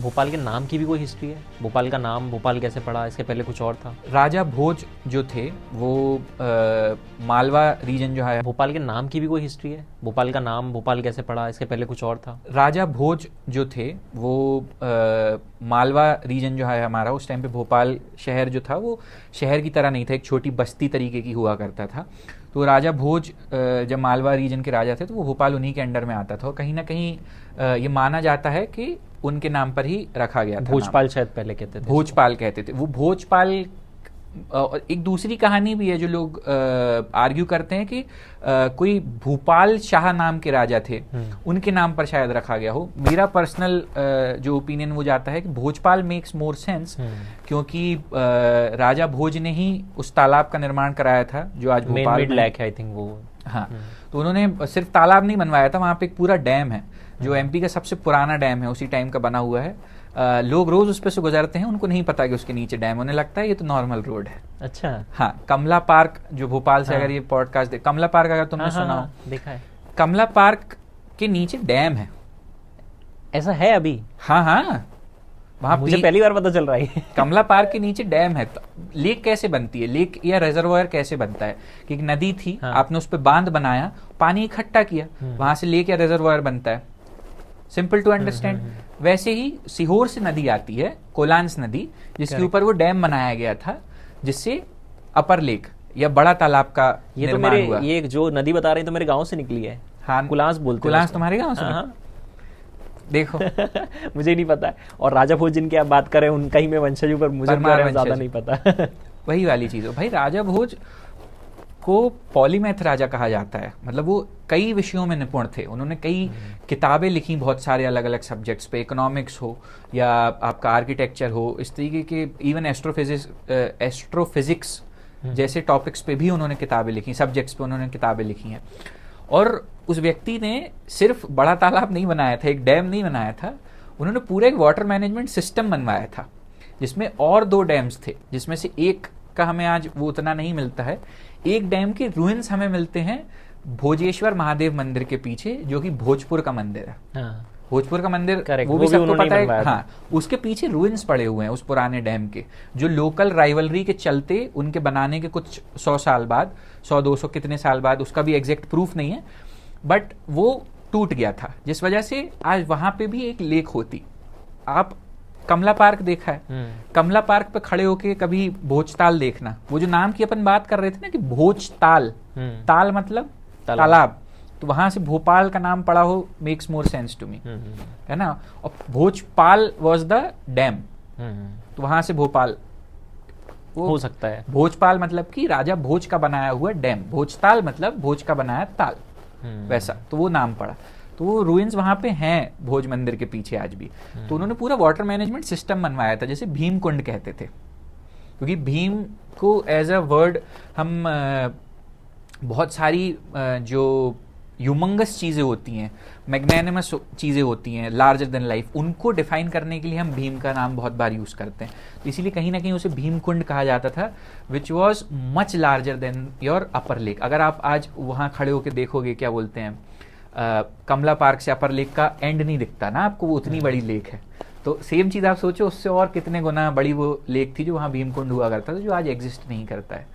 भोपाल के नाम की भी कोई हिस्ट्री है? भोपाल का नाम भोपाल कैसे पड़ा? इसके पहले कुछ और था? राजा भोज जो थे वो मालवा रीजन जो है। भोपाल के नाम की भी कोई हिस्ट्री है? भोपाल का नाम भोपाल कैसे पड़ा? इसके पहले कुछ और था? राजा भोज जो थे वो मालवा रीजन जो है हमारा, उस टाइम पे भोपाल शहर जो था वो शहर की तरह नहीं था, एक छोटी बस्ती तरीके की हुआ करता था। तो राजा भोज जब मालवा रीजन के राजा थे तो वो भोपाल उन्हीं के अंडर में आता था। और कहीं ना कहीं ये माना जाता है कि उनके नाम पर ही रखा गया था। भोजपाल शायद पहले कहते थे। भोजपाल कहते थे वो। भोजपाल एक दूसरी कहानी भी है जो लोग आर्ग्यू करते हैं कि कोई भूपाल शाह नाम के राजा थे, उनके नाम पर शायद रखा गया हो। मेरा पर्सनल जो ओपिनियन वो जाता है कि भोजपाल मेक्स मोर सेंस, क्योंकि राजा भोज ने ही उस तालाब का निर्माण कराया था जो आज भोपाल में लेक है, आई थिंक वो। हाँ, तो उन्होंने सिर्फ तालाब नहीं बनवाया था, वहां पे एक पूरा डैम है जो एमपी का सबसे पुराना डैम है, उसी टाइम का बना हुआ है। लोग रोज उस पे से गुजरते हैं, उनको नहीं पता कि उसके नीचे डैम, उन्हें लगता है ये तो नॉर्मल रोड है। अच्छा। हाँ, कमला पार्क जो भोपाल से अगर ये पॉडकास्ट कमला पार्क अगर तुमने सुना हो, देखा है। कमला पार्क के नीचे डैम है। ऐसा है अभी? हाँ हाँ, वहां मुझे पहली बार पता चल रहा है। कमला पार्क के नीचे डैम है। तो लेक कैसे बनती है, लेक या रिजर्वायर कैसे बनता है कि एक नदी थी, आपने उस पर बांध बनाया, पानी इकट्ठा किया, वहां से लेक या रिजर्वायर बनता है। Simple to understand. वैसे ही सीहोर से नदी आती है, कोलांस नदी, जिसके ऊपर वो डैम बनाया गया था, जिससे अपर लेक या बड़ा तालाब का निर्माण हुआ। ये जो नदी बता रही तो मेरे गांव से निकली है। हाँ, कुलांस बोलते हैं। कुलांस तुम्हारे गांव से? हाँ। देखो मुझे नहीं पता। और राजा भोज जिनके आप बात कर रहे हैं उनका ही मैं वंशज हूं, पर मुझे ज्यादा नहीं पता। वही वाली चीज है भाई। राजा भोज को पॉलीमैथ राजा कहा जाता है, मतलब वो कई विषयों में निपुण थे। उन्होंने कई किताबें लिखी बहुत सारे अलग अलग सब्जेक्ट्स पे, इकोनॉमिक्स हो या आपका आर्किटेक्चर हो, इस तरीके के इवन एस्ट्रोफिजिक्स जैसे टॉपिक्स पे भी उन्होंने किताबें लिखी, सब्जेक्ट्स पे उन्होंने किताबें लिखी हैं। और उस व्यक्ति ने सिर्फ बड़ा तालाब नहीं बनाया था, एक डैम नहीं बनाया था, उन्होंने पूरा एक वाटर मैनेजमेंट सिस्टम बनवाया था, जिसमें और 2 डैम्स थे, जिसमें से एक का हमें आज वो उतना नहीं मिलता है। एक डैम के रूइंस हमें मिलते हैं भोजेश्वर महादेव मंदिर के पीछे, जो कि भोजपुर का मंदिर है। हाँ। भोजपुर का मंदिर, करेक्ट, वो भी सबको पता है। हाँ, उसके पीछे रूइंस पड़े हुए हैं उस पुराने डैम के, जो लोकल राइवलरी के चलते उनके बनाने के कुछ 100 साल बाद, 100-200 कितने साल बाद, उसका भी एग्जैक्ट प्रूफ नहीं है, बट वो टूट गया था, जिस वजह से आज वहां पे भी एक लेक होती। आप कमला पार्क देखा है? कमला पार्क पे खड़े होके कभी भोजताल देखना। वो जो नाम की अपन बात कर रहे थे ना कि भोजताल, ताल मतलब तालाब, तो वहां से भोपाल का नाम पड़ा हो, makes more sense to me, है ना। और भोजपाल वाज द डैम, तो वहां से भोपाल हो सकता है। भोजपाल मतलब कि राजा भोज का बनाया हुआ डैम, भोजताल मतलब भोज का बनाया ताल, वैसा, तो वो नाम पड़ा। तो वो रूइंस वहां पे हैं भोज मंदिर के पीछे आज भी। तो उन्होंने पूरा वाटर मैनेजमेंट सिस्टम बनवाया था, जैसे भीम कुंड कहते थे, क्योंकि भीम को एज अ वर्ड हम बहुत सारी जो ह्यूमंगस चीजें होती हैं, मैग्नेनिमस चीजें होती हैं, लार्जर देन लाइफ, उनको डिफाइन करने के लिए हम भीम का नाम बहुत बार यूज करते हैं। तो इसीलिए कहीं ना कहीं उसे भीम कुंड कहा जाता था, which was much larger than your upper lake. अगर आप आज वहां खड़े होकर देखोगे, क्या बोलते हैं, कमला पार्क से अपर लेक का एंड नहीं दिखता ना आपको, वो उतनी बड़ी लेक है। तो सेम चीज आप सोचो, उससे और कितने गुना बड़ी वो लेक थी जो वहां भीमकुंड हुआ करता था, जो आज एग्जिस्ट नहीं करता है।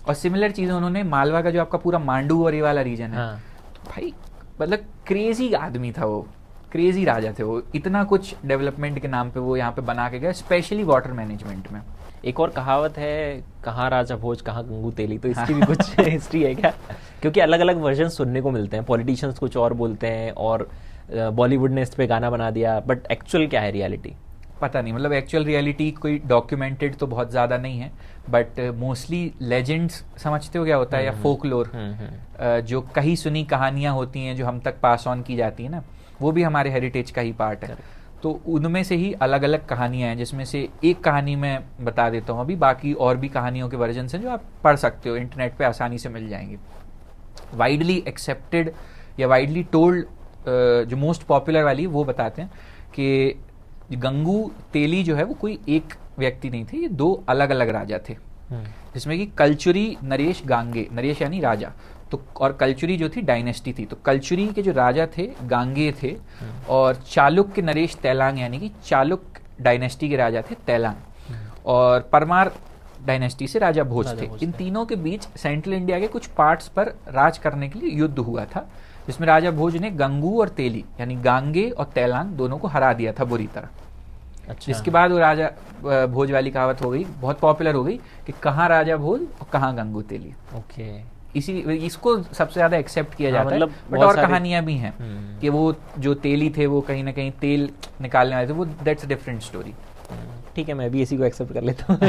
और सिमिलर चीजें उन्होंने मालवा का जो आपका पूरा मांडू और ये वाला रीजन है, तो भाई मतलब क्रेजी आदमी था वो, क्रेजी राजा थे वो। इतना कुछ डेवलपमेंट के नाम पे वो यहाँ पे बना के गए, स्पेशली वाटर मैनेजमेंट में। एक और कहावत है, कहाँ राजा भोज कहाँ गंगू तेली, तो इसकी भी कुछ हिस्ट्री है क्या? क्योंकि अलग अलग वर्जन सुनने को मिलते हैं, पॉलिटिशियंस कुछ और बोलते हैं, और बॉलीवुड ने इस पे गाना बना दिया, बट एक्चुअल क्या है रियलिटी? पता नहीं, मतलब एक्चुअल रियलिटी कोई डॉक्यूमेंटेड तो बहुत ज़्यादा नहीं है, बट मोस्टली लेजेंड्स समझते हो क्या होता है, या फोकलोर, जो कही सुनी कहानियाँ होती हैं जो हम तक पास ऑन की जाती है ना, वो भी हमारे हेरिटेज का ही पार्ट है। तो उनमें से ही अलग अलग कहानियाँ हैं, जिसमें से एक कहानी मैं बता देता हूँ अभी, बाकी और भी कहानियों के वर्जन हैं जो आप पढ़ सकते हो, इंटरनेट पे आसानी से मिल जाएंगे। वाइडली एक्सेप्टेड या वाइडली टोल्ड, जो मोस्ट पॉपुलर वाली वो बताते हैं कि गंगू तेली जो है वो कोई एक व्यक्ति नहीं थे, ये 2 अलग अलग राजा थे, जिसमें कि कलचुरी नरेश गांगे, नरेश यानी राजा, तो और कलचुरी जो थी डायनेस्टी थी, तो कलचुरी के जो राजा थे गांगे थे, और चालुक्य नरेश तैलांग यानी कि चालुक्य डायनेस्टी के राजा थे तैलांग, और परमार डायनेस्टी से राजा भोज थे। इन तीनों के बीच सेंट्रल इंडिया के कुछ पार्ट्स पर राज करने के लिए युद्ध हुआ था, जिसमें राजा भोज ने गंगू और तेली यानी गांगे और तैलांग दोनों को हरा दिया था बुरी तरह। अच्छा। जिसके बाद वो राजा भोज वाली कहावत हो गई, बहुत पॉपुलर हो गई कि कहाँ राजा भोज और कहाँ गंगू तेली। ओके। इसको सबसे ज्यादा एक्सेप्ट किया हाँ, जाता मतलब है। बट और कहानियां भी हैं कि वो जो तेली थे वो कहीं ना कहीं तेल निकालने वाले थे, वो दैट्स अ डिफरेंट स्टोरी। ठीक है, मैं भी इसी को एक्सेप्ट कर लेता हूँ।